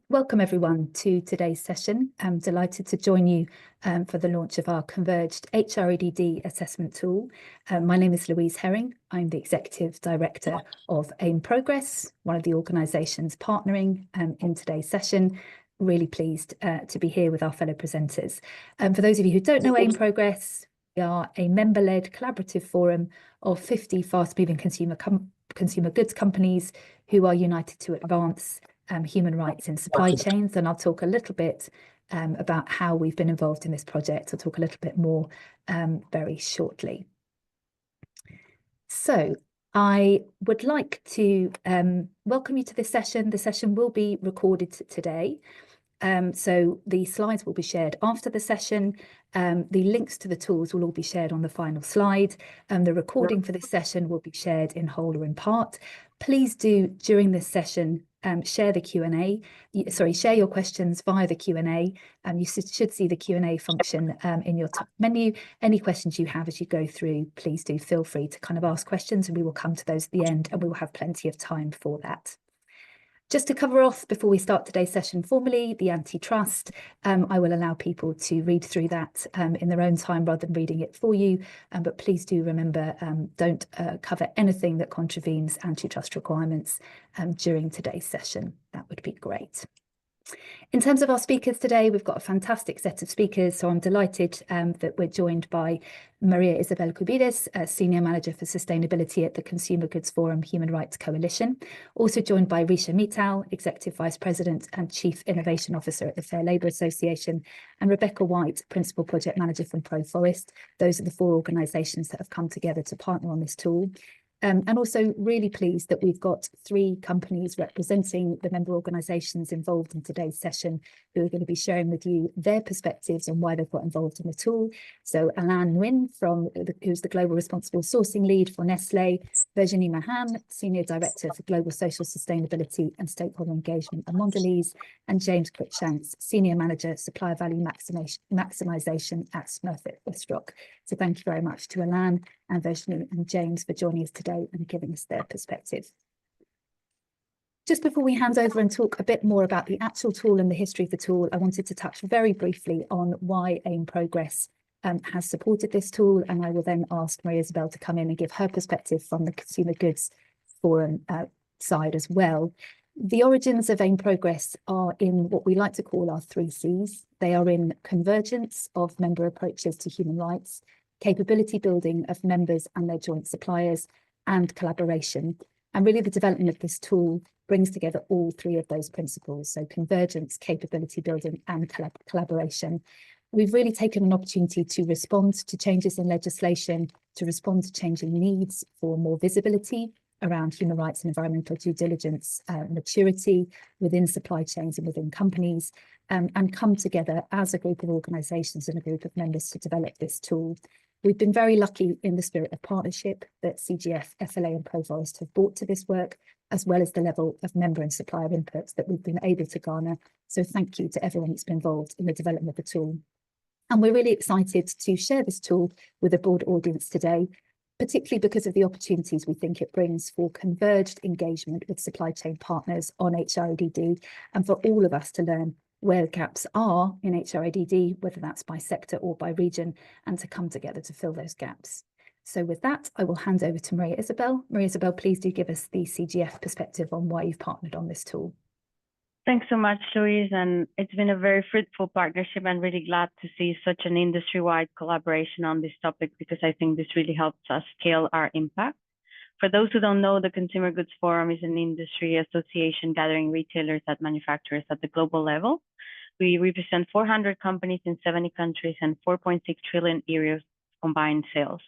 Welcome everyone to today's session. I'm delighted to join you for the launch of our Converged HREDD Assessment tool. My name is Louise Herring. I'm the Executive Director of AIM Progress, one of the organisations partnering in today's session. Really pleased to be here with our fellow presenters. For those of you who don't know AIM Progress, we are a member-led collaborative forum of 50 fast-moving consumer goods companies who are united to advance human rights in supply chains, and I'll talk a little bit about how we've been involved in this project. I'll talk a little bit more very shortly. So I would like to welcome you to this session. The session will be recorded today. So the slides will be shared after the session. The links to the tools will all be shared on the final slide. The recording for this session will be shared in whole or in part. Please do, during this session, share the Q&A. Share your questions via the Q&A. You should see the Q&A function in your top menu. Any questions you have as you go through, please do feel free to kind of ask questions, and we will come to those at the end, and we will have plenty of time for that. Just to cover off before we start today's session formally, the antitrust, I will allow people to read through that in their own time rather than reading it for you. But please do remember, don't cover anything that contravenes antitrust requirements during today's session. That would be great. In terms of our speakers today, we've got a fantastic set of speakers. So I'm delighted that we're joined by Maria Isabel Cubides, Senior Manager for Sustainability at the Consumer Goods Forum Human Rights Coalition. Also joined by Risha Mittal, Executive Vice President and Chief Innovation Officer at the Fair Labour Association, and Rebecca White, Principal Project Manager from Proforest. Those are the four organisations that have come together to partner on this tool. And also really pleased that we've got 3 companies representing the member organisations involved in today's session who are going to be sharing with you their perspectives on why they've got involved in the tool. So Alain Nguyen, who's the Global Responsible Sourcing Lead for Nestlé, Virginie Mahan, Senior Director for Global Social Sustainability and Stakeholder Engagement at Mondelez, and James Cruikshanks, Senior Manager, Supplier Value Maximisation at Smurfit Westrock. So thank you very much to Alain and Virginie and James for joining us today and giving us their perspective. Just before we hand over and talk a bit more about the actual tool and the history of the tool, I wanted to touch very briefly on why AIM Progress has supported this tool, and I will then ask Maria Isabel to come in and give her perspective from the Consumer Goods Forum side as well. The origins of AIM Progress are in what we like to call our 3 Cs. They are in convergence of member approaches to human rights, capability building of members and their joint suppliers, and collaboration. And really the development of this tool brings together all 3 of those principles. So convergence, capability building, and collaboration. We've really taken an opportunity to respond to changes in legislation, to respond to changing needs for more visibility around human rights and environmental due diligence, maturity within supply chains and within companies, and come together as a group of organisations and a group of members to develop this tool. We've been very lucky in the spirit of partnership that CGF, FLA and Proforest have brought to this work, as well as the level of member and supplier inputs that we've been able to garner. So thank you to everyone that's been involved in the development of the tool. And we're really excited to share this tool with a broad audience today, particularly because of the opportunities we think it brings for converged engagement with supply chain partners on HREDD, and for all of us to learn where gaps are in HREDD, whether that's by sector or by region, and to come together to fill those gaps. So with that, I will hand over to Maria Isabel. Maria Isabel, please do give us the CGF perspective on why you've partnered on this tool. Thanks so much, Louise, and it's been a very fruitful partnership. I'm really glad to see such an industry-wide collaboration on this topic, because I think this really helps us scale our impact. For those who don't know, the Consumer Goods Forum is an industry association gathering retailers and manufacturers at the global level. We represent 400 companies in 70 countries and 4.6 trillion euros combined sales.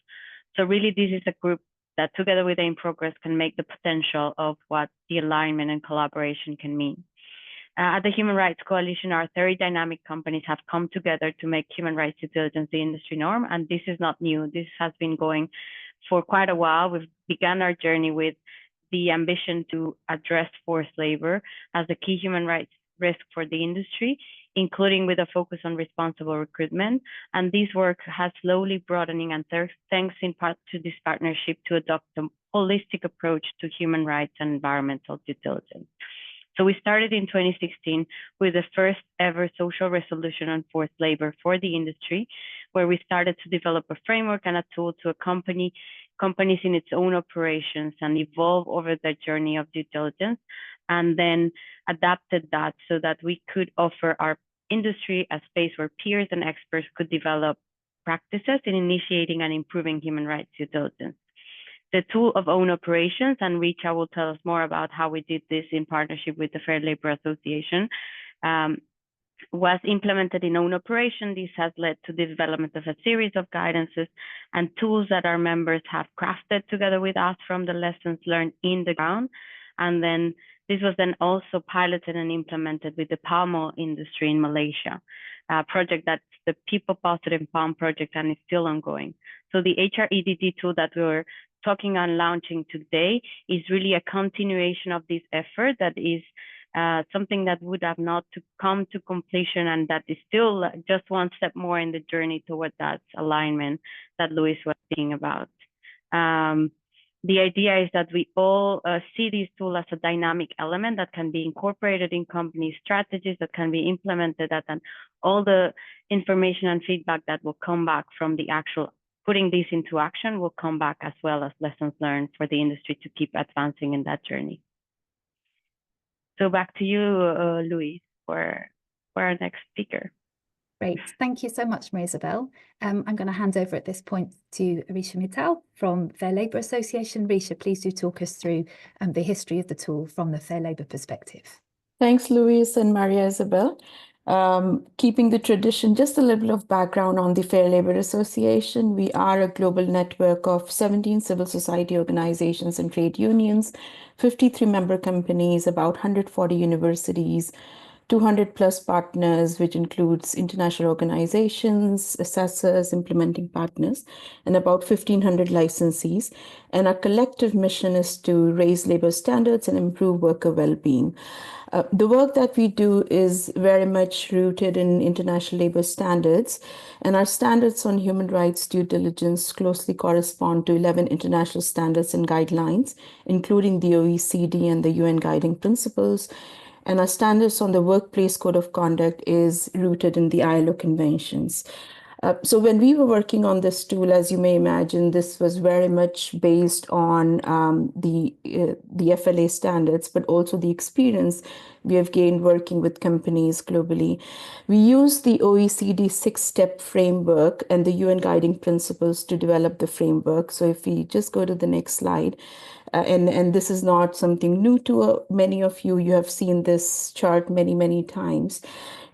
So really, this is a group that together with AIM Progress can make the potential of what the alignment and collaboration can mean. At the Human Rights Coalition, our 30 dynamic companies have come together to make human rights due diligence the industry norm, and this is not new. This has been going for quite a while. We've begun our journey with the ambition to address forced labor as a key human rights risk for the industry including with a focus on responsible recruitment. And this work has slowly broadening, and thanks in part to this partnership, to adopt a holistic approach to human rights and environmental due diligence. So we started in 2016 with the first ever social resolution on forced labor for the industry, where we started to develop a framework and a tool to accompany companies in its own operations and evolve over the journey of due diligence, and then adapted that so that we could offer our industry a space where peers and experts could develop practices in initiating and improving human rights due diligence. The tool of own operations, and Richa will tell us more about how we did this in partnership with the Fair Labor Association, was implemented in own operation. This has led to the development of a series of guidances and tools that our members have crafted together with us from the lessons learned in the ground. And then this was then also piloted and implemented with the palm oil industry in Malaysia, a project that's the People Positive Palm Project and is still ongoing. So the HREDD tool that we're talking on launching today is really a continuation of this effort that is something that would have not to come to completion, and that is still just one step more in the journey toward that alignment that Luis was speaking about. The idea is that we all see this tool as a dynamic element that can be incorporated in company strategies, that can be implemented, and all the information and feedback that will come back from the actual putting this into action will come back, as well as lessons learned for the industry to keep advancing in that journey. So back to you, Luis, for our next speaker. Great. Thank you so much, Marie-Isabel. I'm going to hand over at this point to Risha Mittal from Fair Labor Association. Risha, please do talk us through the history of the tool from the Fair Labor perspective. Thanks, Luis and Maria-Isabel. Keeping the tradition, just a little of background on the Fair Labor Association. We are a global network of 17 civil society organizations and trade unions, 53 member companies, about 140 universities, 200 plus partners, which includes international organizations, assessors, implementing partners, and about 1,500 licensees. And our collective mission is to raise labor standards and improve worker well-being. The work that we do is very much rooted in international labor standards, and our standards on human rights due diligence closely correspond to 11 international standards and guidelines, including the OECD and the UN guiding principles. And our standards on the workplace code of conduct is rooted in the ILO conventions. So when we were working on this tool, as you may imagine, this was very much based on the FLA standards, but also the experience we have gained working with companies globally. We use the OECD 6-step framework and the UN guiding principles to develop the framework. So if we just go to the next slide, and this is not something new to many of you. You have seen this chart many, many times.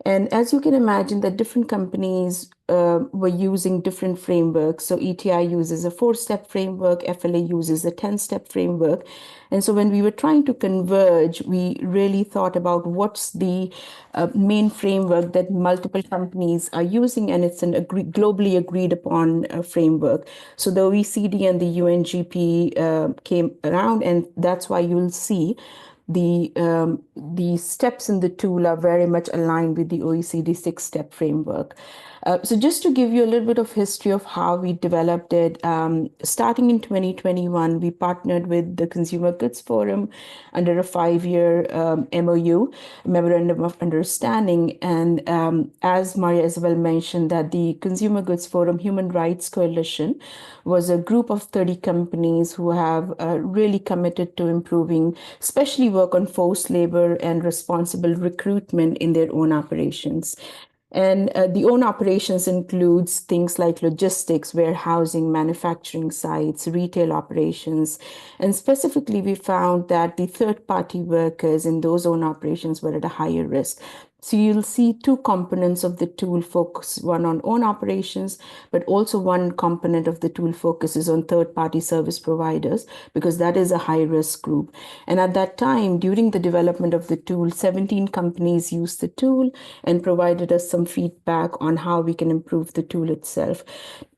And as you can imagine, that different companies were using different frameworks. So ETI uses a 4-step framework, FLA uses a 10-step framework. And so when we were trying to converge, we really thought about what's the main framework that multiple companies are using, and it's a globally agreed upon framework. So the OECD and the UNGP came around, and that's why you'll see the steps in the tool are very much aligned with the OECD 6-step framework. So just to give you a little bit of history of how we developed it, starting in 2021, we partnered with the Consumer Goods Forum under a 5-year MOU, Memorandum of Understanding. And as Maria-Isabel mentioned, that the Consumer Goods Forum Human Rights Coalition was a group of 30 companies who have really committed to improving, especially work on forced labor and responsible recruitment in their own operations. And the own operations includes things like logistics, warehousing, manufacturing sites, retail operations. And specifically, we found that the third-party workers in those own operations were at a higher risk. So you'll see 2 components of the tool focus, one on own operations, but also one component of the tool focuses on third-party service providers, because that is a high-risk group. And at that time, during the development of the tool, 17 companies used the tool and provided us some feedback on how we can improve the tool itself.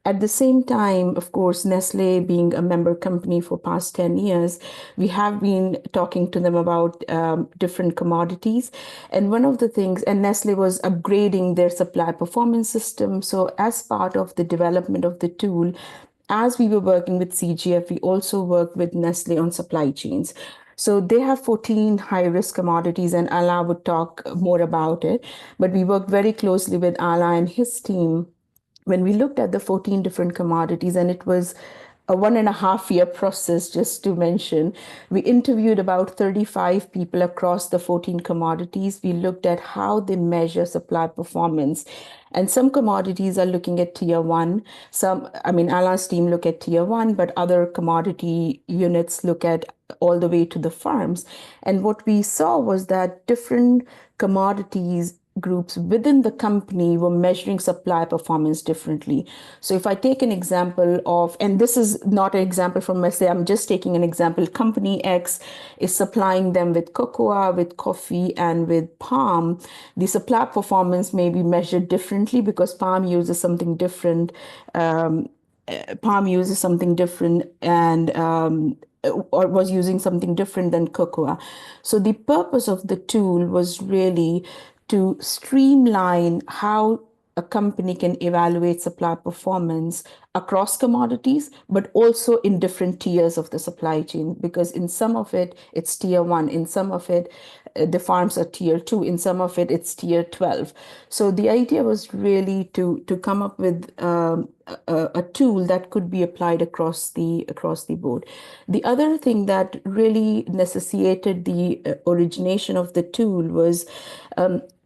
At the same time, of course, Nestle being a member company for past 10 years, we have been talking to them about different commodities. And one of the things, and Nestle was upgrading their supply performance system. So as part of the development of the tool, as we were working with CGF, we also worked with Nestle on supply chains. So they have 14 high-risk commodities, and Ala would talk more about it. But we worked very closely with Ala and his team when we looked at the 14 different commodities, and it was a 1.5 year process, just to mention. We interviewed about 35 people across the 14 commodities. We looked at how they measure supply performance. And some commodities are looking at tier one. Ala's team look at tier one, but other commodity units look at all the way to the farms. And what we saw was that different commodities groups within the company were measuring supply performance differently. So if I take an example of, and this is not an example from Nestle, I'm just taking an example, company X is supplying them with cocoa, with coffee, and with palm. The supply performance may be measured differently because palm uses something different. Or was using something different than cocoa. So the purpose of the tool was really to streamline how a company can evaluate supply performance across commodities, but also in different tiers of the supply chain, because in some of it, it's tier one, in some of it, the farms are tier two, in some of it, it's tier 12. So the idea was really to come up with a tool that could be applied across the board. The other thing that really necessitated the origination of the tool was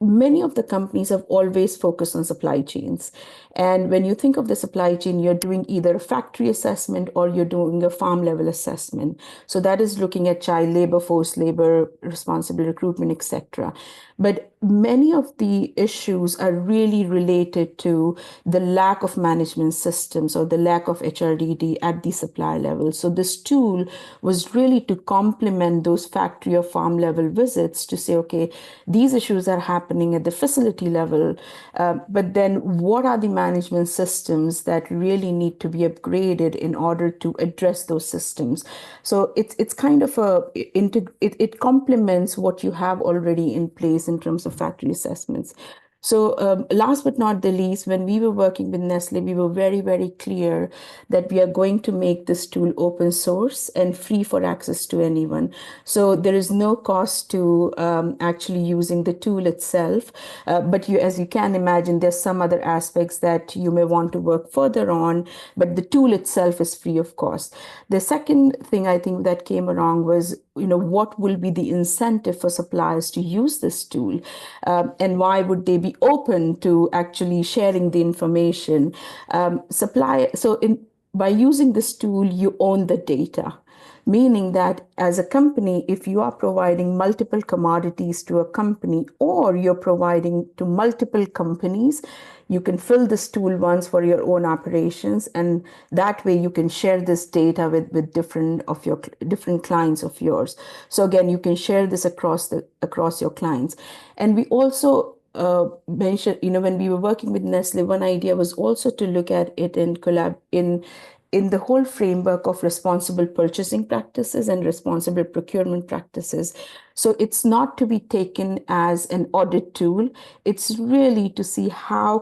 many of the companies have always focused on supply chains. And when you think of the supply chain, you're doing either a factory assessment or you're doing a farm level assessment. So that is looking at child labor, forced labor, responsible recruitment, etc. But many of the issues are really related to the lack of management systems or the lack of HREDD at the supply level. So this tool was really to complement those factory or farm level visits to say, okay, these issues are happening at the facility level, but then what are the management systems that really need to be upgraded in order to address those systems? So it's kind of it complements what you have already in place in terms of factory assessments. So last but not the least, when we were working with Nestle, we were very, very clear that we are going to make this tool open source and free for access to anyone. So there is no cost to actually using the tool itself. But as you can imagine, there's some other aspects that you may want to work further on, but the tool itself is free of cost. The second thing I think that came along was, what will be the incentive for suppliers to use this tool? And why would they be open to actually sharing the information? By using this tool, you own the data, meaning that as a company, if you are providing multiple commodities to a company or you're providing to multiple companies, you can fill this tool once for your own operations, and that way you can share this data with different clients of yours. So again, you can share this across your clients. And we also mentioned, when we were working with Nestle, one idea was also to look at it in the whole framework of responsible purchasing practices and responsible procurement practices. So it's not to be taken as an audit tool. It's really to see how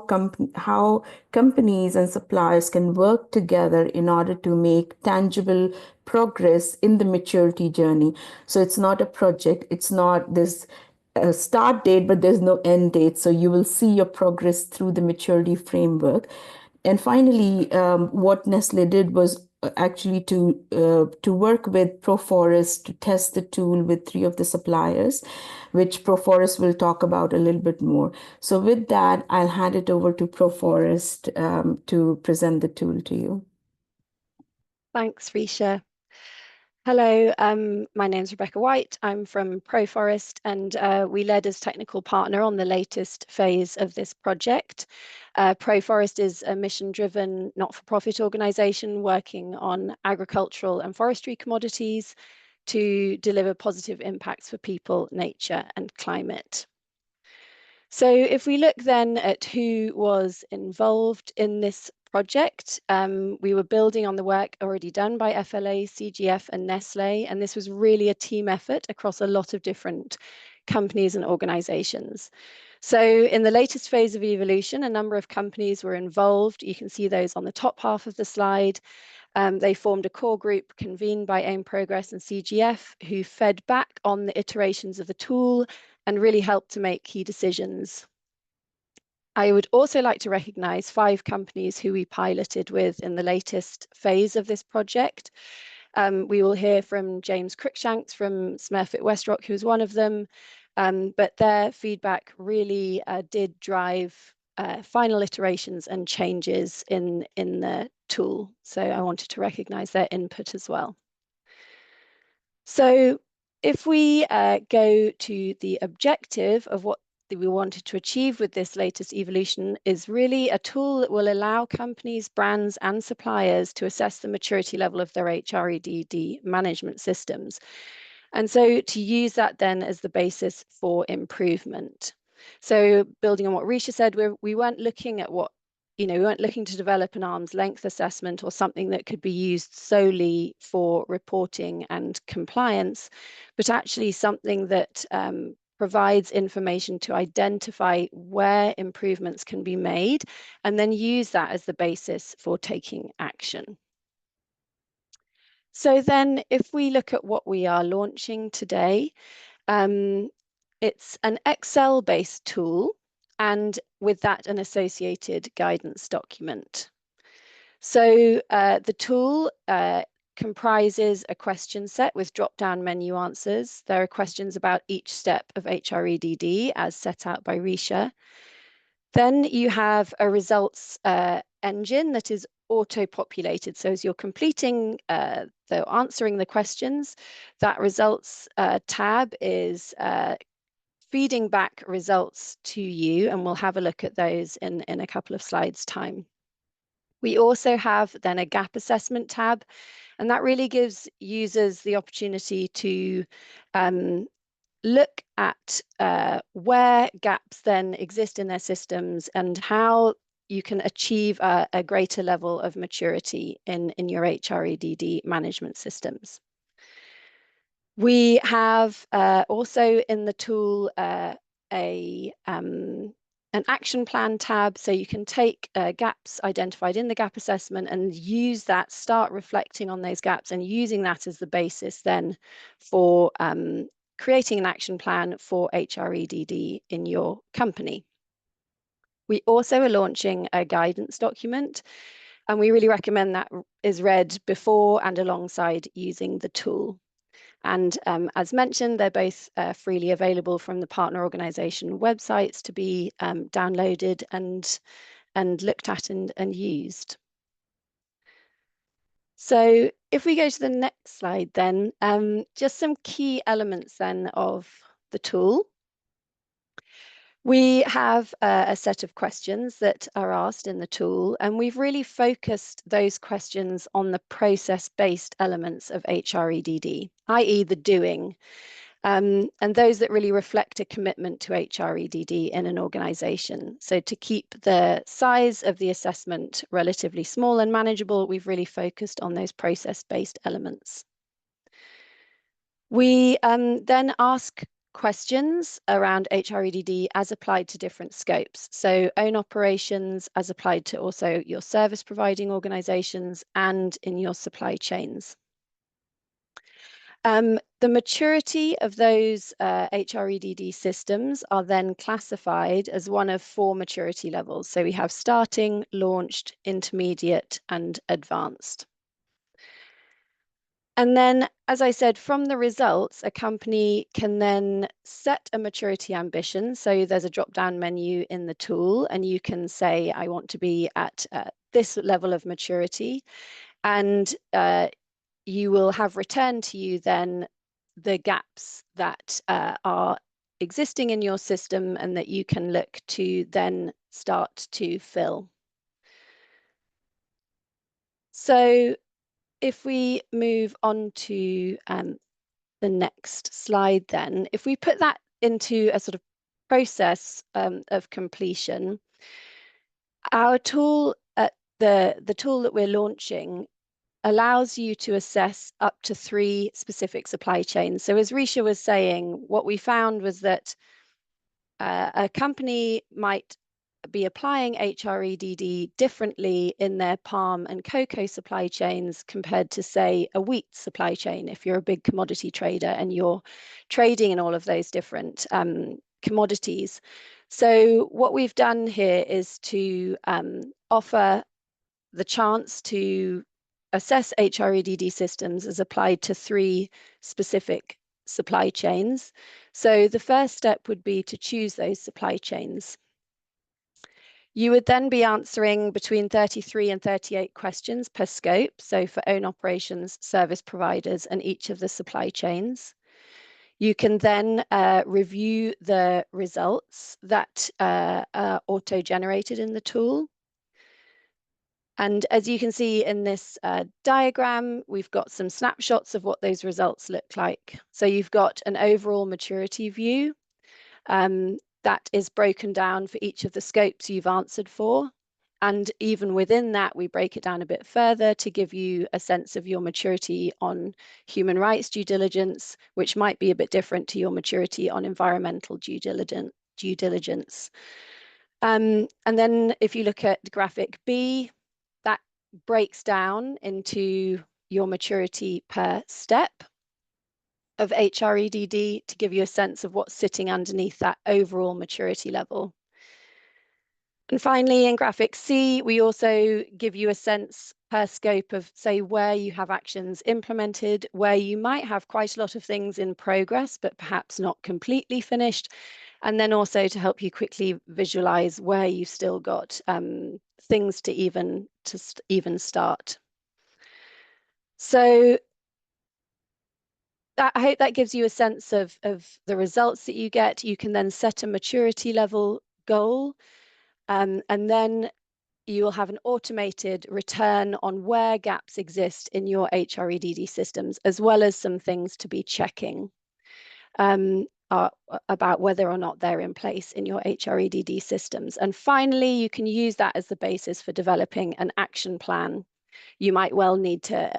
companies and suppliers can work together in order to make tangible progress in the maturity journey. So it's not a project. It's not this start date, but there's no end date. So you will see your progress through the maturity framework. And finally, what Nestle did was actually to work with Proforest to test the tool with 3 of the suppliers, which Proforest will talk about a little bit more. So with that, I'll hand it over to Proforest to present the tool to you. Thanks, Risha. Hello, my name's Rebecca White. I'm from Proforest, and we led as technical partner on the latest phase of this project. Proforest is a mission-driven, not-for-profit organisation working on agricultural and forestry commodities to deliver positive impacts for people, nature, and climate. So if we look then at who was involved in this project. We were building on the work already done by FLA, CGF and Nestlé, and this was really a team effort across a lot of different companies and organizations. So in the latest phase of evolution, a number of companies were involved. You can see those on the top half of the slide. They formed a core group convened by AIM Progress and CGF, who fed back on the iterations of the tool and really helped to make key decisions. I would also like to recognise 5 companies who we piloted with in the latest phase of this project. We will hear from James Cruikshanks from Smurfit Westrock, who is one of them, but their feedback really did drive final iterations and changes in the tool. So I wanted to recognise their input as well. So if we go to the objective of what we wanted to achieve with this latest evolution, is really a tool that will allow companies, brands and suppliers to assess the maturity level of their HREDD management systems. And so to use that then as the basis for improvement. So building on what Risha said, we weren't looking at we weren't looking to develop an arm's length assessment or something that could be used solely for reporting and compliance, but actually something that provides information to identify where improvements can be made and then use that as the basis for taking action. So then if we look at what we are launching today, it's an Excel-based tool, and with that, an associated guidance document. So the tool comprises a question set with drop-down menu answers. There are questions about each step of HREDD as set out by Risha. Then you have a results engine that is auto-populated. So as you're completing, answering the questions, that results tab is feeding back results to you, and we'll have a look at those in a couple of slides' time. We also have then a gap assessment tab, and that really gives users the opportunity to look at where gaps then exist in their systems and how you can achieve a greater level of maturity in your HREDD management systems. We have also in the tool an action plan tab, so you can take gaps identified in the gap assessment and use that, start reflecting on those gaps and using that as the basis then for creating an action plan for HREDD in your company. We also are launching a guidance document, and we really recommend that is read before and alongside using the tool. And as mentioned, they're both freely available from the partner organisation websites to be downloaded and looked at and used. So if we go to the next slide then, just some key elements then of the tool. We have a set of questions that are asked in the tool, and we've really focused those questions on the process-based elements of HREDD, i.e. the doing, and those that really reflect a commitment to HREDD in an organisation. So to keep the size of the assessment relatively small and manageable, we've really focused on those process-based elements. We then ask questions around HREDD as applied to different scopes. So own operations as applied to also your service providing organizations and in your supply chains. The maturity of those HREDD systems are then classified as one of 4 maturity levels. So we have starting, launched, intermediate and advanced. And then, as I said, from the results, a company can then set a maturity ambition. So there's a drop-down menu in the tool, and you can say, I want to be at this level of maturity. And you will have returned to you then the gaps that are existing in your system and that you can look to then start to fill. So if we move on to the next slide then, if we put that into a sort of process of completion, our tool, the tool that we're launching allows you to assess up to 3 specific supply chains. So as Risha was saying, what we found was that a company might be applying HREDD differently in their palm and cocoa supply chains compared to, say, a wheat supply chain, if you're a big commodity trader and you're trading in all of those different commodities. So what we've done here is to offer the chance to assess HREDD systems as applied to 3 specific supply chains. So the first step would be to choose those supply chains. You would then be answering between 33 and 38 questions per scope, so for own operations, service providers, and each of the supply chains. You can then review the results that are auto-generated in the tool. And as you can see in this diagram, we've got some snapshots of what those results look like. So you've got an overall maturity view that is broken down for each of the scopes you've answered for. And even within that, we break it down a bit further to give you a sense of your maturity on human rights due diligence, which might be a bit different to your maturity on environmental due diligence. And then if you look at graphic B, that breaks down into your maturity per step of HREDD to give you a sense of what's sitting underneath that overall maturity level. And finally, in graphic C, we also give you a sense per scope of, say, where you have actions implemented, where you might have quite a lot of things in progress, but perhaps not completely finished, and then also to help you quickly visualize where you've still got things to even start. So I hope that gives you a sense of the results that you get. You can then set a maturity level goal, and then you will have an automated return on where gaps exist in your HREDD systems, as well as some things to be checking about whether or not they're in place in your HREDD systems. And finally, you can use that as the basis for developing an action plan. You might well need to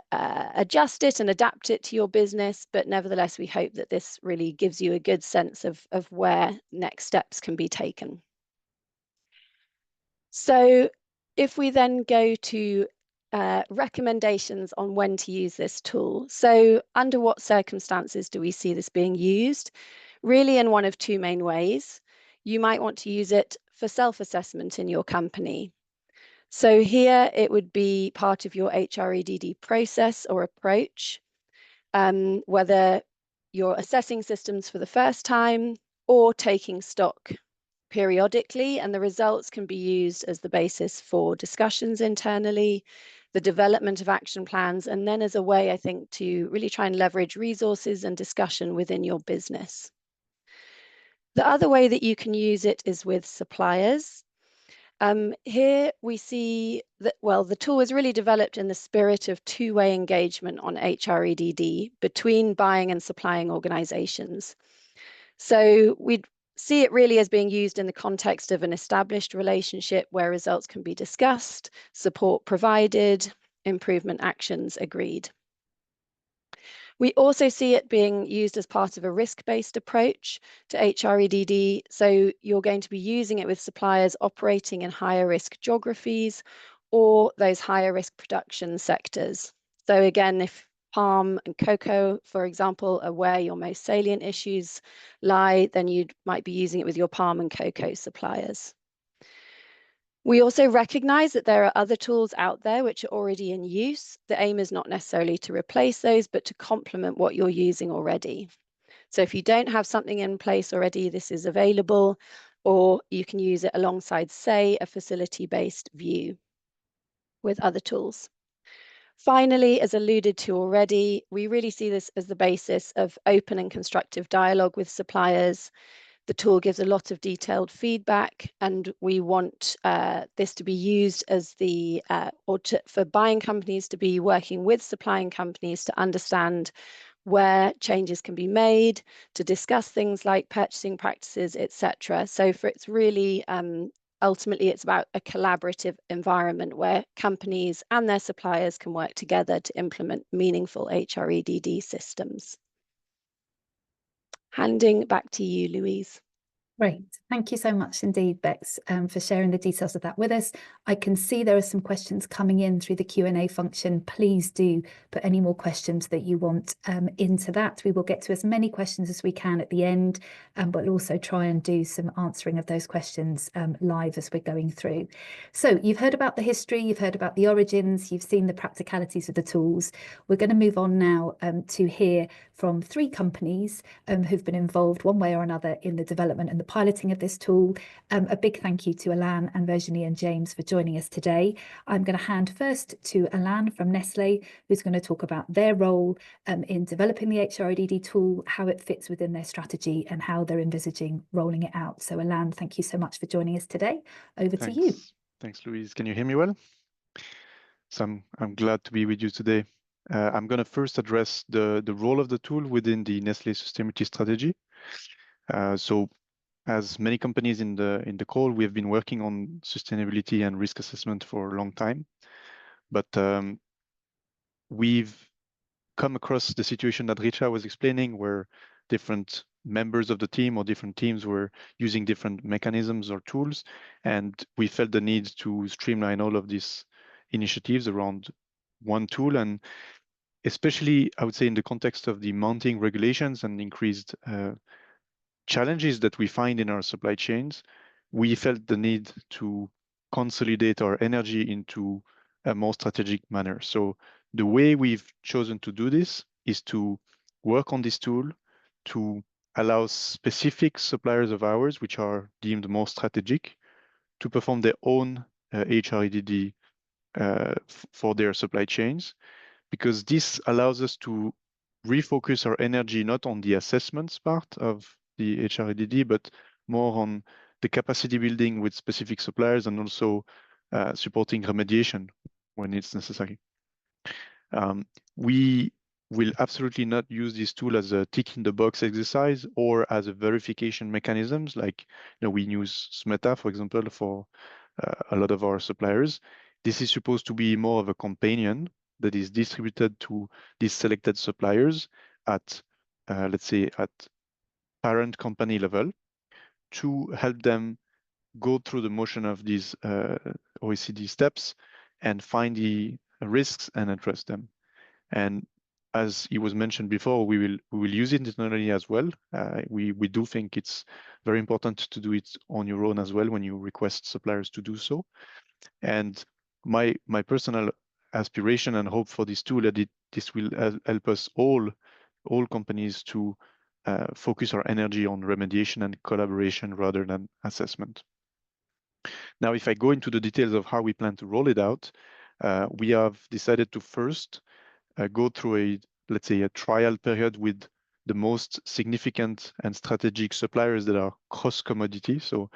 adjust it and adapt it to your business, but nevertheless, we hope that this really gives you a good sense of where next steps can be taken. So if we then go to recommendations on when to use this tool. So under what circumstances do we see this being used? Really in one of 2 main ways. You might want to use it for self-assessment in your company. So here it would be part of your HREDD process or approach, whether you're assessing systems for the first time or taking stock periodically, and the results can be used as the basis for discussions internally, the development of action plans, and then as a way, I think, to really try and leverage resources and discussion within your business. The other way that you can use it is with suppliers. Here we see that, well, the tool is really developed in the spirit of 2-way engagement on HREDD between buying and supplying organizations. So we'd see it really as being used in the context of an established relationship where results can be discussed, support provided, improvement actions agreed. We also see it being used as part of a risk-based approach to HREDD. So you're going to be using it with suppliers operating in higher risk geographies or those higher risk production sectors. So again, if palm and cocoa, for example, are where your most salient issues lie, then you might be using it with your palm and cocoa suppliers. We also recognize that there are other tools out there which are already in use. The aim is not necessarily to replace those, but to complement what you're using already. So if you don't have something in place already, this is available, or you can use it alongside, say, a facility-based view with other tools. Finally, as alluded to already, we really see this as the basis of open and constructive dialogue with suppliers. The tool gives a lot of detailed feedback, and we want this to be used as for buying companies to be working with supplying companies to understand where changes can be made, to discuss things like purchasing practices, etc. So it's really ultimately it's about a collaborative environment where companies and their suppliers can work together to implement meaningful HREDD systems. Handing back to you, Louise. Great. Thank you so much indeed, Bex, for sharing the details of that with us. I can see there are some questions coming in through the Q&A function. Please do put any more questions that you want into that. We will get to as many questions as we can at the end, but also try and do some answering of those questions live as we're going through. So you've heard about the history, you've heard about the origins, you've seen the practicalities of the tools. We're going to move on now to hear from 3 companies who've been involved one way or another in the development and the piloting of this tool. A big thank you to Alain and Virginie and James for joining us today. I'm going to hand first to Alain from Nestlé, who's going to talk about their role in developing the HREDD tool, how it fits within their strategy and how they're envisaging rolling it out. So Alain, thank you so much for joining us today. Over to you. Thanks, Louise. Can you hear me well? So I'm glad to be with you today. I'm going to first address the role of the tool within the Nestlé sustainability strategy. So as many companies in the call, we have been working on sustainability and risk assessment for a long time. But we've come across the situation that Richa was explaining, where different members of the team or different teams were using different mechanisms or tools. And we felt the need to streamline all of these initiatives around one tool. And especially, I would say, in the context of the mounting regulations and increased challenges that we find in our supply chains, we felt the need to consolidate our energy into a more strategic manner. So the way we've chosen to do this is to work on this tool to allow specific suppliers of ours, which are deemed more strategic, to perform their own HREDD for their supply chains, because this allows us to refocus our energy not on the assessments part of the HREDD, but more on the capacity building with specific suppliers and also supporting remediation when it's necessary. We will absolutely not use this tool as a tick in the box exercise or as a verification mechanisms like we use SMETA, for example, for a lot of our suppliers. This is supposed to be more of a companion that is distributed to these selected suppliers at, let's say, at parent company level to help them go through the motion of these OECD steps and find the risks and address them. And as it was mentioned before, we will use it internally as well. We do think it's very important to do it on your own as well when you request suppliers to do so. And my personal aspiration and hope for this tool that this will help us all companies to focus our energy on remediation and collaboration rather than assessment. Now, if I go into the details of how we plan to roll it out, we have decided to first go through let's say, a trial period with the most significant and strategic suppliers that are cross-commodity. So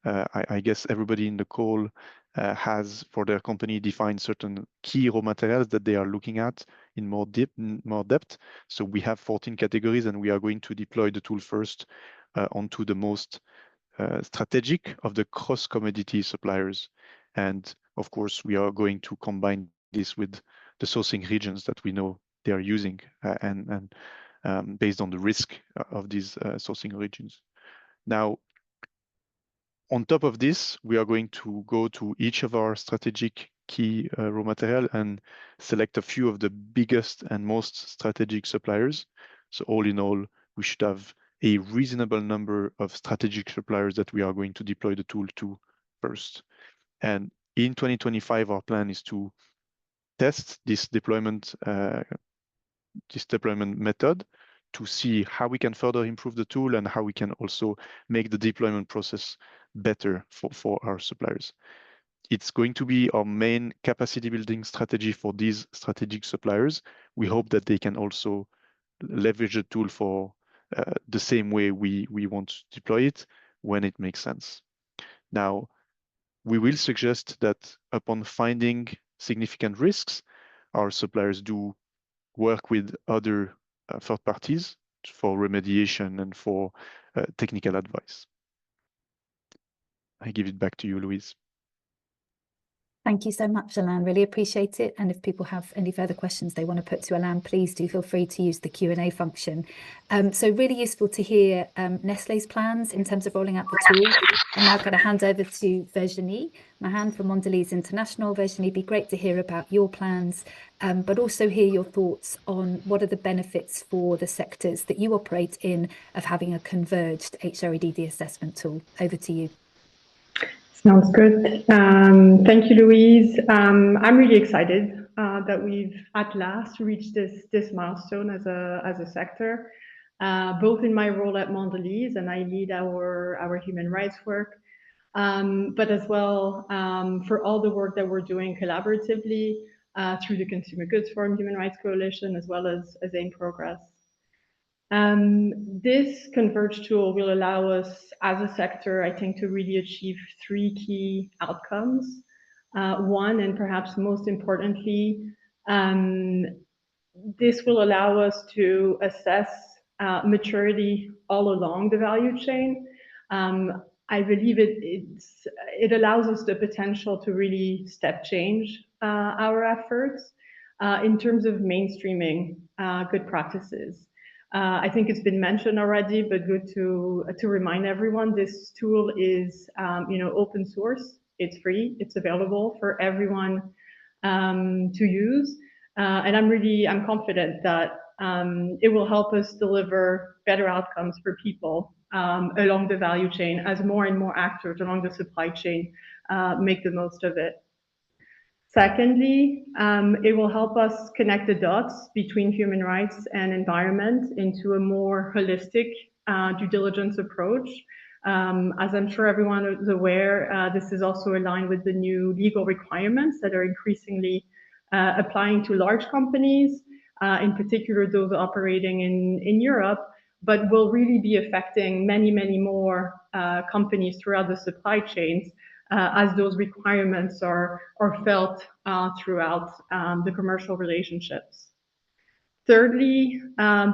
I guess everybody in the call has, for their company, defined certain key raw materials that they are looking at in more depth. So we have 14 categories, and we are going to deploy the tool first onto the most strategic of the cross-commodity suppliers. And of course, we are going to combine this with the sourcing regions that we know they are using and based on the risk of these sourcing regions. Now, on top of this, we are going to go to each of our strategic key raw material and select a few of the biggest and most strategic suppliers. So all in all, we should have a reasonable number of strategic suppliers that we are going to deploy the tool to first. And in 2025, our plan is to test this deployment method to see how we can further improve the tool and how we can also make the deployment process better for our suppliers. It's going to be our main capacity building strategy for these strategic suppliers. We hope that they can also leverage the tool for the same way we want to deploy it when it makes sense. Now, we will suggest that upon finding significant risks, our suppliers do work with other third parties for remediation and for technical advice. I give it back to you, Louise. Thank you so much, Alain. Really appreciate it. And if people have any further questions they want to put to Alain, please do feel free to use the Q&A function. So really useful to hear Nestlé's plans in terms of rolling out the tool. I'm now going to hand over to Virginie Mahan from Mondelez International. Virginie, it'd be great to hear about your plans, but also hear your thoughts on what are the benefits for the sectors that you operate in of having a converged HREDD assessment tool. Over to you. Sounds good. Thank you, Louise. I'm really excited that we've at last reached this milestone as a sector, both in my role at Mondelez, and I lead our human rights work, but as well for all the work that we're doing collaboratively through the Consumer Goods Forum Human Rights Coalition, as well as AIM Progress. This Converged tool will allow us as a sector, I think, to really achieve 3 key outcomes. One, and perhaps most importantly, this will allow us to assess maturity all along the value chain. I believe it allows us the potential to really step change our efforts in terms of mainstreaming good practices. I think it's been mentioned already, but good to remind everyone, this tool is open source, it's free, it's available for everyone to use. And I'm confident that it will help us deliver better outcomes for people along the value chain as more and more actors along the supply chain make the most of it. Secondly, it will help us connect the dots between human rights and environment into a more holistic due diligence approach. As I'm sure everyone is aware, this is also aligned with the new legal requirements that are increasingly applying to large companies, in particular those operating in Europe, but will really be affecting many, many more companies throughout the supply chains as those requirements are felt throughout the commercial relationships. Thirdly,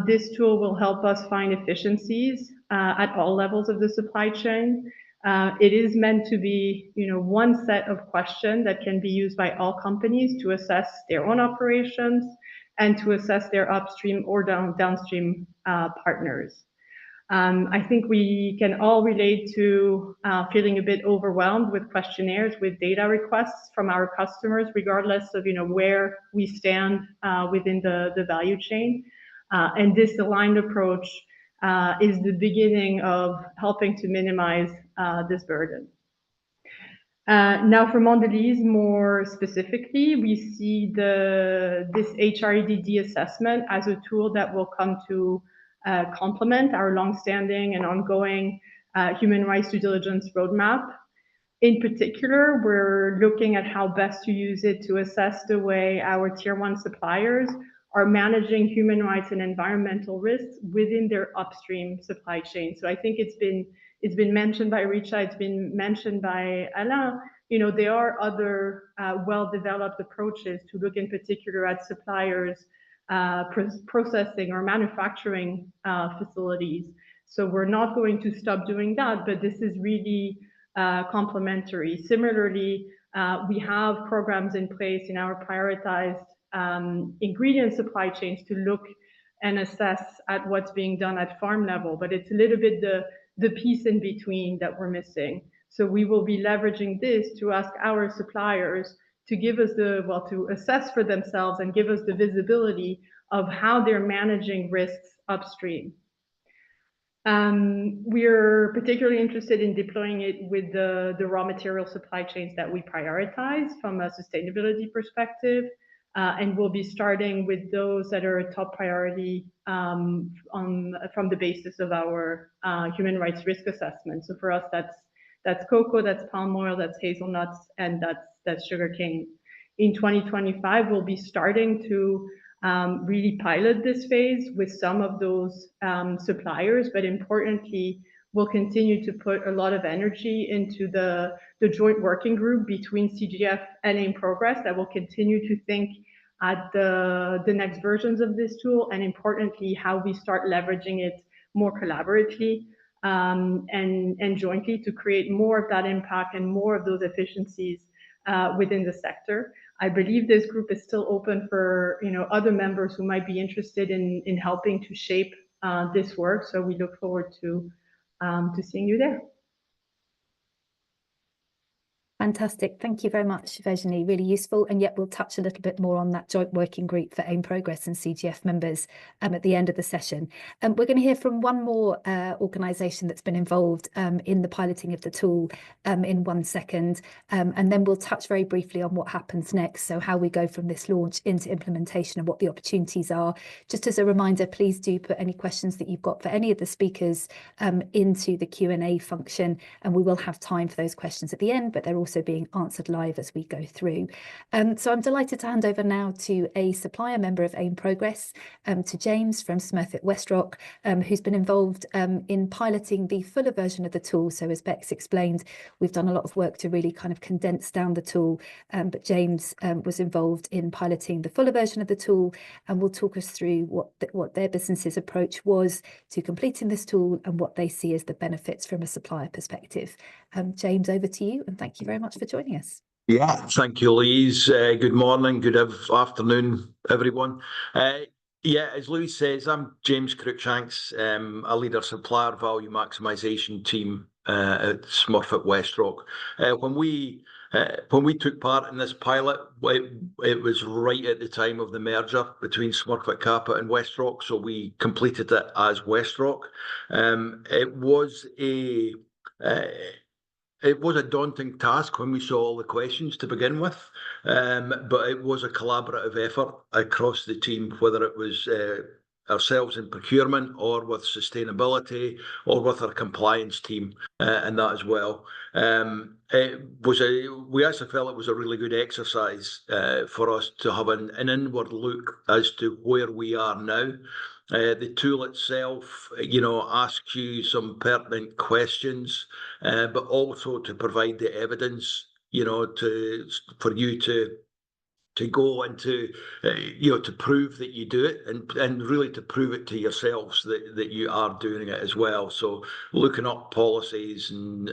this tool will help us find efficiencies at all levels of the supply chain. It is meant to be, one set of questions that can be used by all companies to assess their own operations and to assess their upstream or downstream partners. I think we can all relate to feeling a bit overwhelmed with questionnaires, with data requests from our customers, regardless of where we stand within the value chain. And this aligned approach is the beginning of helping to minimize this burden. Now for Mondelez, more specifically, we see this HREDD assessment as a tool that will come to complement our longstanding and ongoing human rights due diligence roadmap. In particular, we're looking at how best to use it to assess the way our tier 1 suppliers are managing human rights and environmental risks within their upstream supply chain. So I think it's been mentioned by Richa, it's been mentioned by Alain. There are other well-developed approaches to look in particular at suppliers processing or manufacturing facilities. So we're not going to stop doing that, but this is really complementary. Similarly, we have programs in place in our prioritized ingredient supply chains to look and assess at what's being done at farm level, but it's a little bit the piece in between that we're missing. So we will be leveraging this to ask our suppliers to give us to assess for themselves and give us the visibility of how they're managing risks upstream. We're particularly interested in deploying it with the raw material supply chains that we prioritize from a sustainability perspective, and we'll be starting with those that are a top priority from the basis of our human rights risk assessment. So for us, that's cocoa, that's palm oil, that's hazelnuts, and that's sugarcane. In 2025, we'll be starting to really pilot this phase with some of those suppliers, but importantly, we'll continue to put a lot of energy into the joint working group between CGF and AIM Progress that will continue to think at the next versions of this tool, and importantly, how we start leveraging it more collaboratively and jointly to create more of that impact and more of those efficiencies within the sector. I believe this group is still open for other members who might be interested in helping to shape this work. So we look forward to seeing you there. Fantastic. Thank you very much, Virginie. Really useful. And yet we'll touch a little bit more on that joint working group for AIM Progress and CGF members at the end of the session. We're going to hear from one more organisation that's been involved in the piloting of the tool in 1 second. And then we'll touch very briefly on what happens next. So how we go from this launch into implementation and what the opportunities are. Just as a reminder, please do put any questions that you've got for any of the speakers into the Q&A function. And we will have time for those questions at the end, but they're also being answered live as we go through. So I'm delighted to hand over now to a supplier member of AIM Progress, to James from Smurfit Westrock, who's been involved in piloting the fuller version of the tool. So as Bex explained, we've done a lot of work to really kind of condense down the tool, but James was involved in piloting the fuller version of the tool and will talk us through what their business's approach was to completing this tool and what they see as the benefits from a supplier perspective. James, over to you, and thank you very much for joining us. Yeah, thank you, Louise. Good morning, good afternoon, everyone. Yeah, as Louise says, I'm James Cruikshanks. I lead our supplier value maximisation team at Smurfit Westrock. When we took part in this pilot, it was right at the time of the merger between Smurfit Kappa and Westrock, so we completed it as Westrock. It was a daunting task when we saw all the questions to begin with, but it was a collaborative effort across the team, whether it was ourselves in procurement or with sustainability or with our compliance team and that as well. We actually felt it was a really good exercise for us to have an inward look as to where we are now. The tool itself, asks you some pertinent questions, but also to provide the evidence, for you to go and to prove that you do it and really to prove it to yourselves that you are doing it as well. So looking up policies and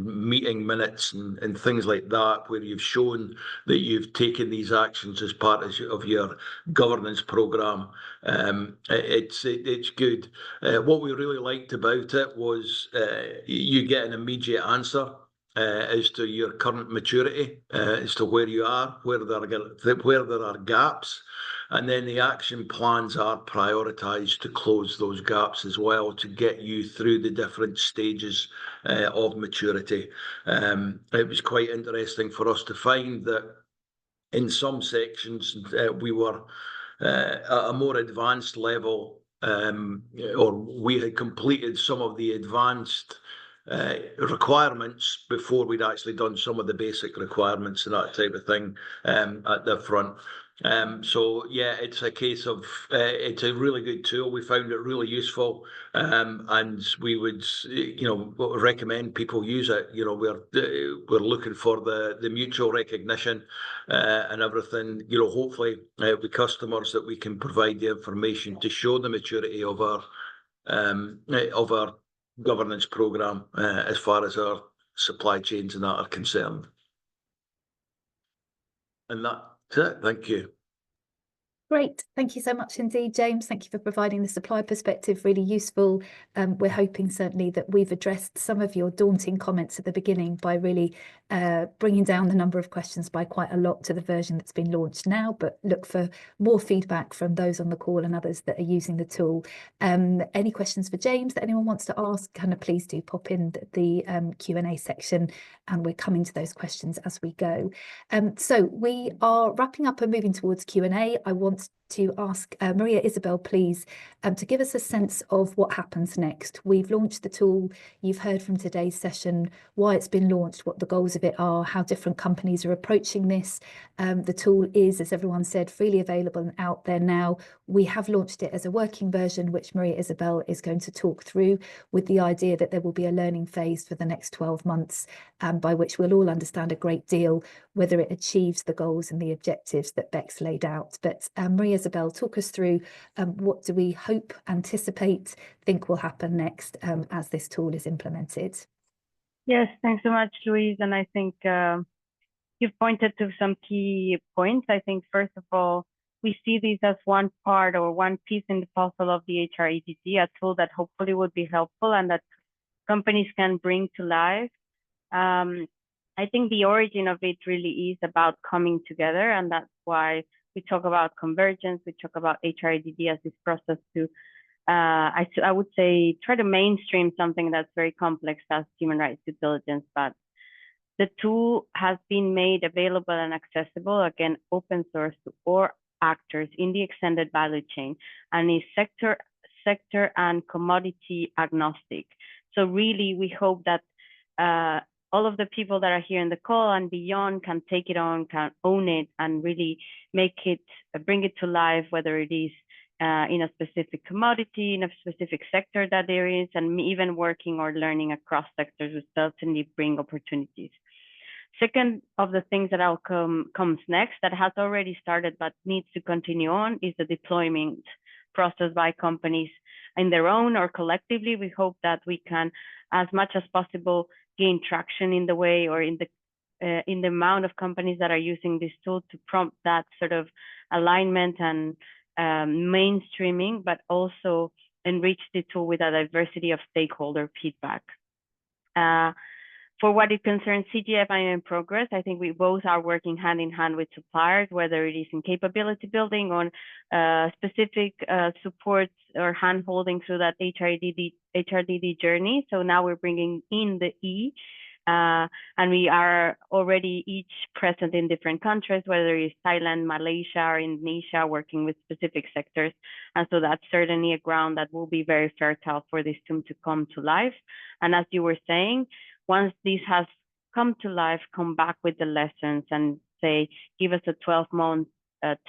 meeting minutes and things like that, where you've shown that you've taken these actions as part of your governance programme, it's good. What we really liked about it was you get an immediate answer as to your current maturity, as to where you are, where there are gaps, and then the action plans are prioritised to close those gaps as well, to get you through the different stages of maturity. It was quite interesting for us to find that in some sections we were at a more advanced level, or we had completed some of the advanced requirements before we'd actually done some of the basic requirements and that type of thing at the front. So yeah, it's a case of it's a really good tool. We found it really useful, and we would recommend people use it. We're looking for the mutual recognition and everything. Hopefully with customers that we can provide the information to show the maturity of our governance programme as far as our supply chains and that are concerned. And that's it. Thank you. Great. Thank you so much indeed, James. Thank you for providing the supply perspective, really useful. We're hoping certainly that we've addressed some of your daunting comments at the beginning by really bringing down the number of questions by quite a lot to the version that's been launched now, but look for more feedback from those on the call and others that are using the tool. Any questions for James that anyone wants to ask, please do pop in the Q&A section, and we're coming to those questions as we go. So we are wrapping up and moving towards Q&A. I want to ask Maria Isabel, please, to give us a sense of what happens next. We've launched the tool. You've heard from today's session why it's been launched, what the goals of it are, how different companies are approaching this. The tool is, as everyone said, freely available and out there now. We have launched it as a working version, which Maria Isabel is going to talk through, with the idea that there will be a learning phase for the next 12 months, by which we'll all understand a great deal, whether it achieves the goals and the objectives that Bex laid out. But Maria, Marie-Isabelle, talk us through what do we hope, anticipate, think will happen next as this tool is implemented. Yes, thanks so much, Louise. And I think you've pointed to some key points. I think, first of all, we see these as one part or one piece in the puzzle of the HREDD, a tool that hopefully would be helpful and that companies can bring to life. I think the origin of it really is about coming together, and that's why we talk about convergence, we talk about HREDD as this process to, I would say, try to mainstream something that's very complex as human rights due diligence, but the tool has been made available and accessible, again, open source to all actors in the extended value chain, and is sector and commodity agnostic. So really, we hope that all of the people that are here in the call and beyond can take it on, can own it, and really make it, bring it to life, whether it is in a specific commodity, in a specific sector that there is, and even working or learning across sectors will certainly bring opportunities. Second of the things that comes next, that has already started but needs to continue on, is the deployment process by companies in their own or collectively. We hope that we can, as much as possible, gain traction in the way or in the amount of companies that are using this tool to prompt that sort of alignment and mainstreaming, but also enrich the tool with a diversity of stakeholder feedback. For what it concerns CGF and in progress, I think we both are working hand in hand with suppliers, whether it is in capability building on specific supports or hand-holding through that HREDD journey. So now we're bringing in the E, and we are already each present in different countries, whether it's Thailand, Malaysia, or Indonesia, working with specific sectors. And so that's certainly a ground that will be very fertile for this tool to come to life. And as you were saying, once this has come to life, come back with the lessons and say, give us a 12-month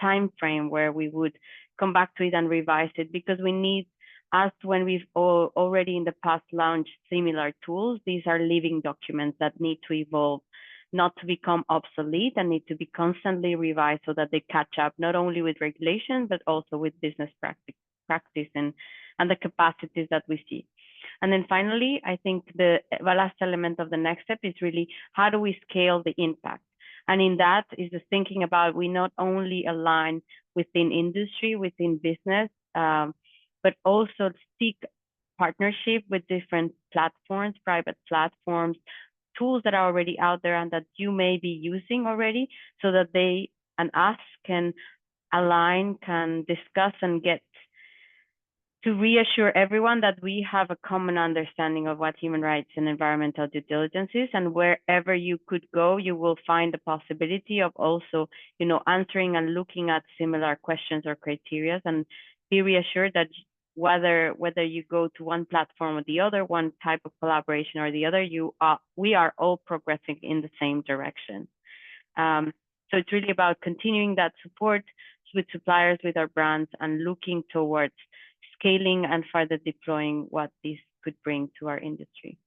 time frame where we would come back to it and revise it, because we need, as when we've already in the past launched similar tools, these are living documents that need to evolve, not to become obsolete, and need to be constantly revised so that they catch up not only with regulation, but also with business practice and the capacities that we see. And then finally, I think the last element of the next step is really how do we scale the impact? And in that is the thinking about we not only align within industry, within business, but also seek partnership with different platforms, private platforms, tools that are already out there and that you may be using already, so that they and us can align, can discuss and get to reassure everyone that we have a common understanding of what human rights and environmental due diligence is, and wherever you could go, you will find the possibility of also, answering and looking at similar questions or criteria, and be reassured that whether you go to one platform or the other, one type of collaboration or the other, we are all progressing in the same direction. So it's really about continuing that support with suppliers, with our brands, and looking towards scaling and further deploying what this could bring to our industry.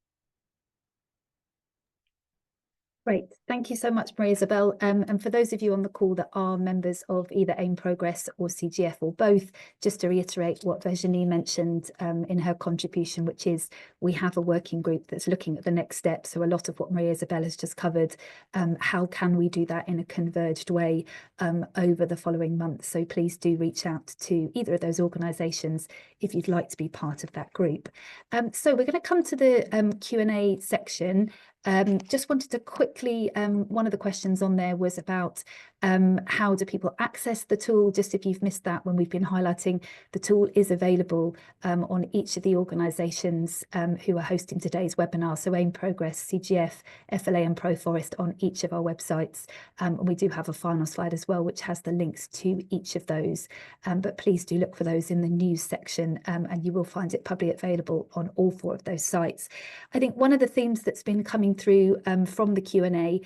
Great, thank you so much, Marie-Isabelle. And for those of you on the call that are members of either AIM Progress or CGF or both, just to reiterate what Virginie mentioned in her contribution, which is we have a working group that's looking at the next step. So a lot of what Marie-Isabelle has just covered, how can we do that in a converged way over the following months? So please do reach out to either of those organisations if you'd like to be part of that group. So we're going to come to the Q&A section. Just wanted to quickly, one of the questions on there was about how do people access the tool? Just if you've missed that when we've been highlighting, the tool is available on each of the organisations who are hosting today's webinar. So AIM Progress, CGF, FLA and Proforest on each of our websites. And we do have a final slide as well, which has the links to each of those. But please do look for those in the news section and you will find it publicly available on all 4 of those sites. I think one of the themes that's been coming through from the Q&A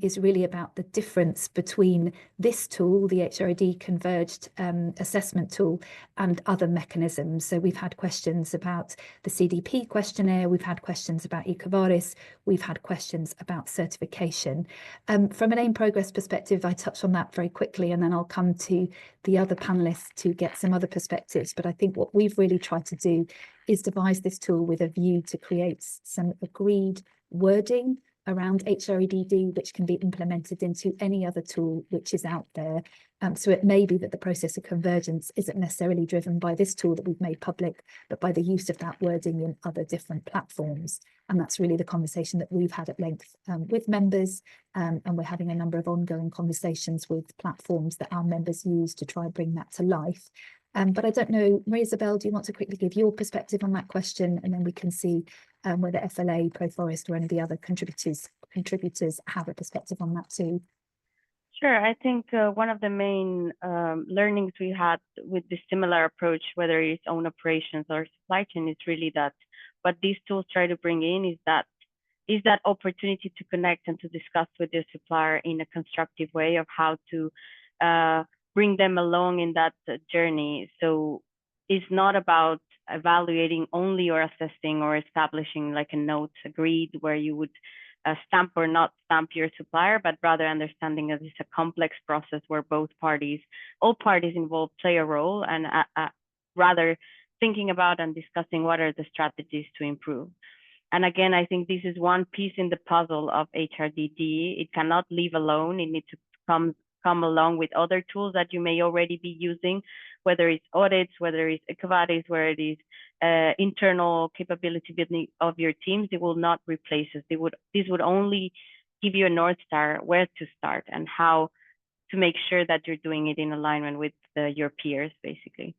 is really about the difference between between this tool, the HREDD Converged assessment tool, and other mechanisms. So we've had questions about the CDP questionnaire, we've had questions about EcoVadis, we've had questions about certification. From an aim progress perspective, I touched on that very quickly, and then I'll come to the other panelists to get some other perspectives. But I think what we've really tried to do is devise this tool with a view to create some agreed wording around HREDD, which can be implemented into any other tool which is out there. So it may be that the process of convergence isn't necessarily driven by this tool that we've made public, but by the use of that wording in other different platforms. And that's really the conversation that we've had at length with members, and we're having a number of ongoing conversations with platforms that our members use to try and bring that to life. But I don't know, Marie-Isabel, do you want to quickly give your perspective on that question, and then we can see whether FLA, Proforest, or any of the other contributors have a perspective on that too. Sure. I think one of the main learnings we had with this similar approach, whether it's own operations or supply chain, is really that what these tools try to bring in is that opportunity to connect and to discuss with your supplier in a constructive way of how to bring them along in that journey. So it's not about evaluating only or assessing or establishing like a notes agreed where you would stamp or not stamp your supplier, but rather understanding that it's a complex process where all parties involved play a role, and rather thinking about and discussing what are the strategies to improve. And again, I think this is one piece in the puzzle of HREDD. It cannot leave alone. It needs to come along with other tools that you may already be using, whether it's audits, whether it's EcoVadis, whether it is internal capability building of your teams. They will not replace us. This would only give you a North Star where to start and how to make sure that you're doing it in alignment with your peers, basically.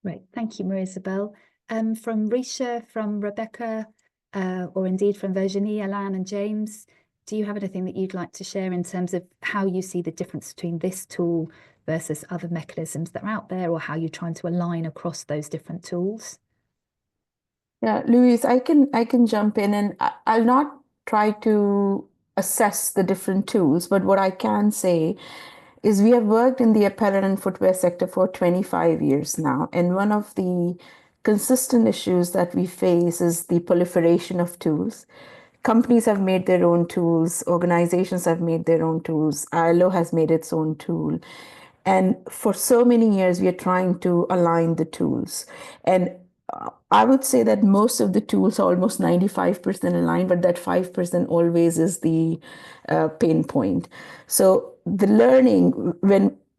Right, thank you, Marie-Isabel. From Risha, from Rebecca, or indeed from Virginie, Alain, and James, do you have anything that you'd like to share in terms of how you see the difference between this tool versus other mechanisms that are out there, or how you're trying to align across those different tools? Yeah, Louise, I can jump in, and I'll not try to assess the different tools, but what I can say is we have worked in the apparel and footwear sector for 25 years now, and one of the consistent issues that we face is the proliferation of tools. Companies have made their own tools, organizations have made their own tools, ILO has made its own tool. And for so many years, we are trying to align the tools. And I would say that most of the tools are almost 95% aligned, but that 5% always is the pain point. So the learning,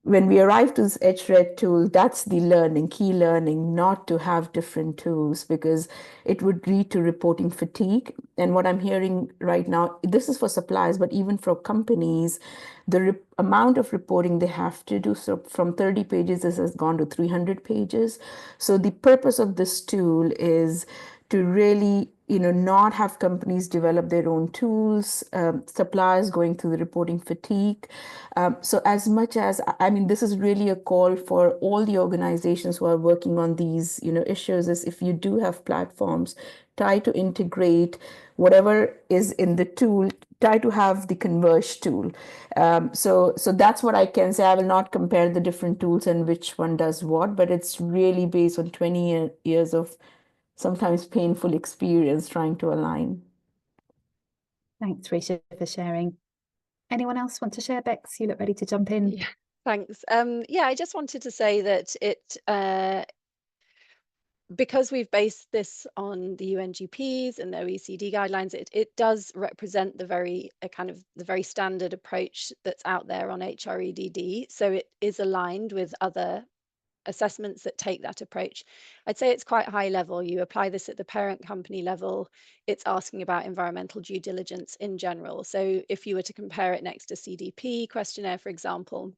when we arrive to this HREDD tool, that's the key learning, not to have different tools, because it would lead to reporting fatigue. And what I'm hearing right now, this is for suppliers, but even for companies, the amount of reporting they have to do, so from 30 pages, this has gone to 300 pages. So the purpose of this tool is to really, not have companies develop their own tools, suppliers going through the reporting fatigue. So as much as, this is really a call for all the organizations who are working on these, issues, is if you do have platforms, try to integrate whatever is in the tool, try to have the Converged tool. So that's what I can say. I will not compare the different tools and which one does what, but it's really based on 20 years of sometimes painful experience trying to align. Thanks, Risha, for sharing. Anyone else want to share? Bex, you look ready to jump in. Yeah, thanks. I just wanted to say that because we've based this on the UNGPs and OECD guidelines, it does represent the very standard approach that's out there on HREDD. So it is aligned with other assessments that take that approach. I'd say it's quite high level. You apply this at the parent company level. It's asking about environmental due diligence in general. So if you were to compare it next to CDP questionnaire, for example,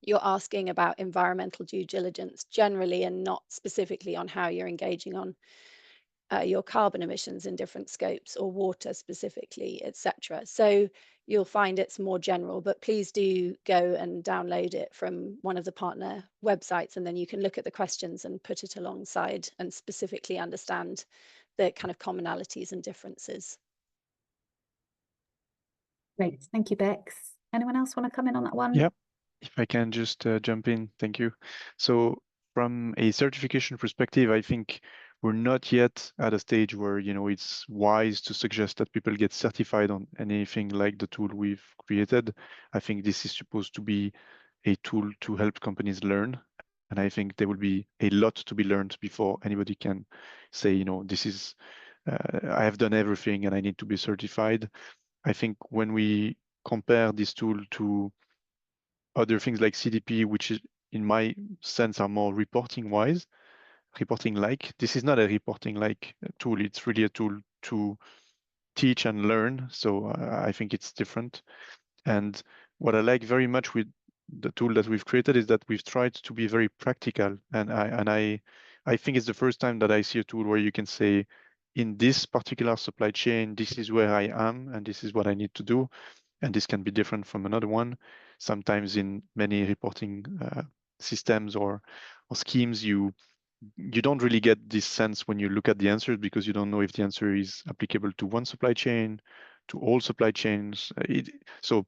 you're asking about environmental due diligence generally and not specifically on how you're engaging on your carbon emissions in different scopes or water specifically, etc. So you'll find it's more general, but please do go and download it from one of the partner websites, and then you can look at the questions and put it alongside and specifically understand the kind of commonalities and differences. Great, thank you, Bex. Anyone else want to come in on that one? Yeah, if I can just jump in, thank you. So from a certification perspective, I think we're not yet at a stage where, you know, it's wise to suggest that people get certified on anything like the tool we've created. I think this is supposed to be a tool to help companies learn. And I think there will be a lot to be learned before anybody can say, you know, this is, I have done everything and I need to be certified. I think when we compare this tool to other things like CDP, which is, in my sense, are more reporting-wise, reporting-like. This is not a reporting-like tool. It's really a tool to teach and learn. So I think it's different. And what I like very much with the tool that we've created is that we've tried to be very practical. And I think it's the first time that I see a tool where you can say, in this particular supply chain, this is where I am, and this is what I need to do. And this can be different from another one. Sometimes in many reporting systems or schemes, you don't really get this sense when you look at the answers, because you don't know if the answer is applicable to one supply chain, to all supply chains. So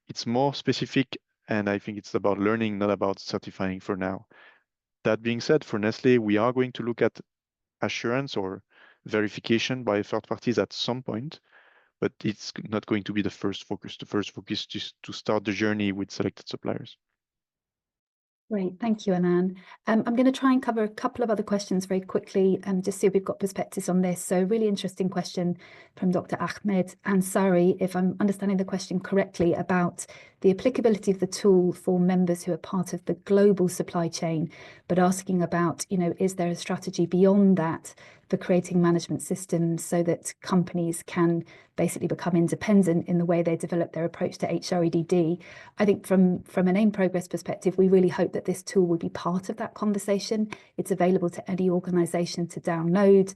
it's more specific, and I think it's about learning, not about certifying for now. That being said, for Nestlé, we are going to look at assurance or verification by third parties at some point, but it's not going to be the first focus. The first focus is to start the journey with selected suppliers. Great, thank you, Anand. I'm going to try and cover a couple of other questions very quickly, just see if we've got perspectives on this. So really interesting question from Dr. Ahmed Ansari, if I'm understanding the question correctly, about the applicability of the tool for members who are part of the global supply chain, but asking about, you know, is there a strategy beyond that for creating management systems so that companies can basically become independent in the way they develop their approach to HREDD. I think from an AIM Progress perspective, we really hope that this tool will be part of that conversation. It's available to any organisation to download,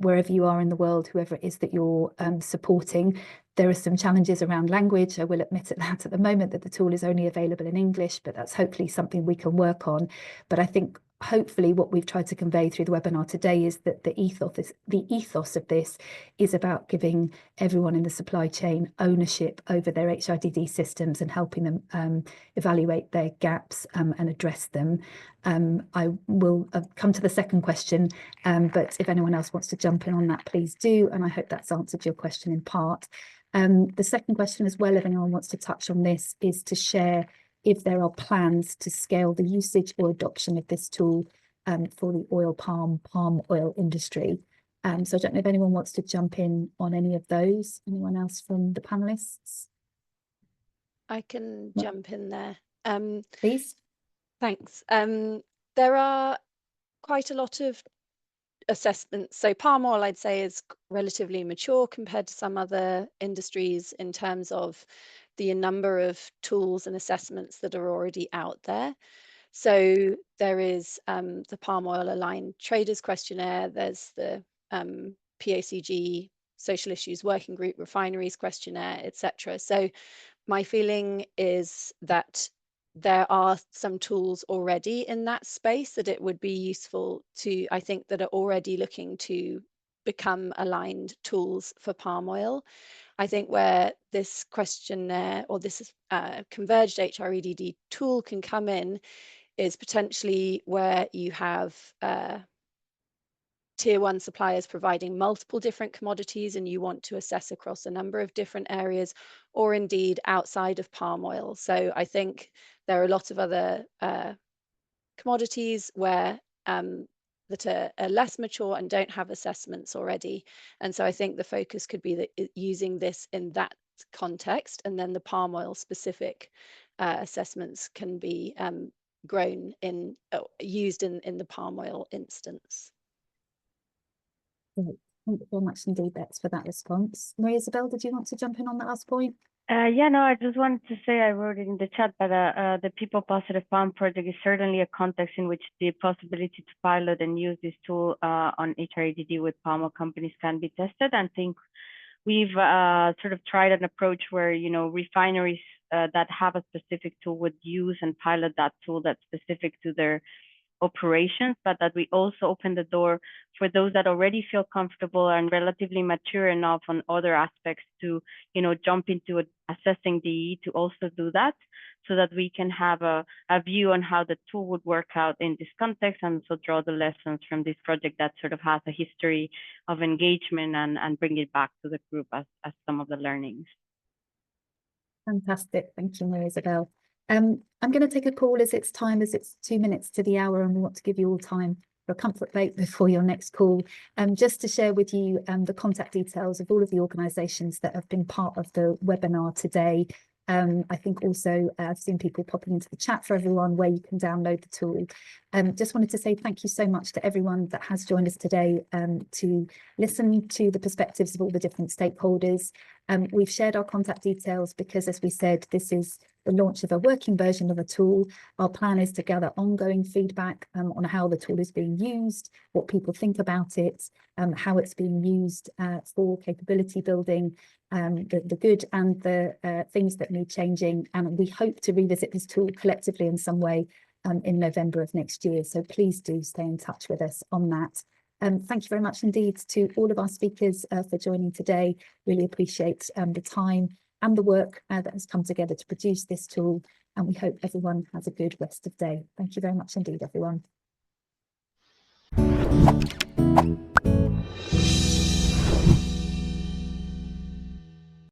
wherever you are in the world, whoever it is that you're supporting. There are some challenges around language. I will admit that at the moment that the tool is only available in English, but that's hopefully something we can work on. But I think hopefully what we've tried to convey through the webinar today is that the ethos of this is about giving everyone in the supply chain ownership over their HRDD systems and helping them evaluate their gaps and address them. I will come to the second question, but if anyone else wants to jump in on that, please do. And I hope that's answered your question in part. The second question as well, if anyone wants to touch on this, is to share if there are plans to scale the usage or adoption of this tool for the palm oil industry. So I don't know if anyone wants to jump in on any of those. Anyone else from the panelists? I can jump in there. Please. Thanks. There are quite a lot of assessments. So palm oil, I'd say, is relatively mature compared to some other industries in terms of the number of tools and assessments that are already out there. So there is the Palm Oil Aligned Traders Questionnaire, there's the PACG Social Issues Working Group Refineries Questionnaire, etc. So my feeling is that there are some tools already in that space that it would be useful to, I think, that are already looking to become aligned tools for palm oil. I think where this questionnaire or this converged HREDD tool can come in is potentially where you have tier one suppliers providing multiple different commodities and you want to assess across a number of different areas, or indeed outside of palm oil. So I think there are a lot of other commodities where that are less mature and don't have assessments already. And so I think the focus could be that using this in that context, and then the palm oil specific assessments can be grown in, used in the palm oil instance. Great. Thank you very much indeed, Bex, for that response. Maria Isabel, did you want to jump in on that last point? Yeah, no, I just wanted to say, I wrote it in the chat, but the People Positive Palm project is certainly a context in which the possibility to pilot and use this tool on HREDD with palm oil companies can be tested. And I think we've sort of tried an approach where, you know, refineries that have a specific tool would use and pilot that tool that's specific to their operations, but that we also open the door for those that already feel comfortable and relatively mature enough on other aspects to, jump into assessing DE to also do that, so that we can have a view on how the tool would work out in this context, and so draw the lessons from this project that sort of has a history of engagement and bring it back to the group as some of the learnings. Fantastic. Thank you, Maria-Isabel. I'm going to take a call as it's 2 minutes to the hour, and we want to give you all time for a comfort break before your next call. Just to share with you the contact details of all of the organisations that have been part of the webinar today. I think also I've seen people popping into the chat for everyone where you can download the tool. Just wanted to say thank you so much to everyone that has joined us today to listen to the perspectives of all the different stakeholders. We've shared our contact details because, as we said, this is the launch of a working version of a tool. Our plan is to gather ongoing feedback on how the tool is being used, what people think about it, how it's being used for capability building, the good and the things that need changing. And we hope to revisit this tool collectively in some way in November of next year. So please do stay in touch with us on that. Thank you very much indeed to all of our speakers for joining today. Really appreciate the time and the work that has come together to produce this tool. And we hope everyone has a good rest of day. Thank you very much indeed, everyone.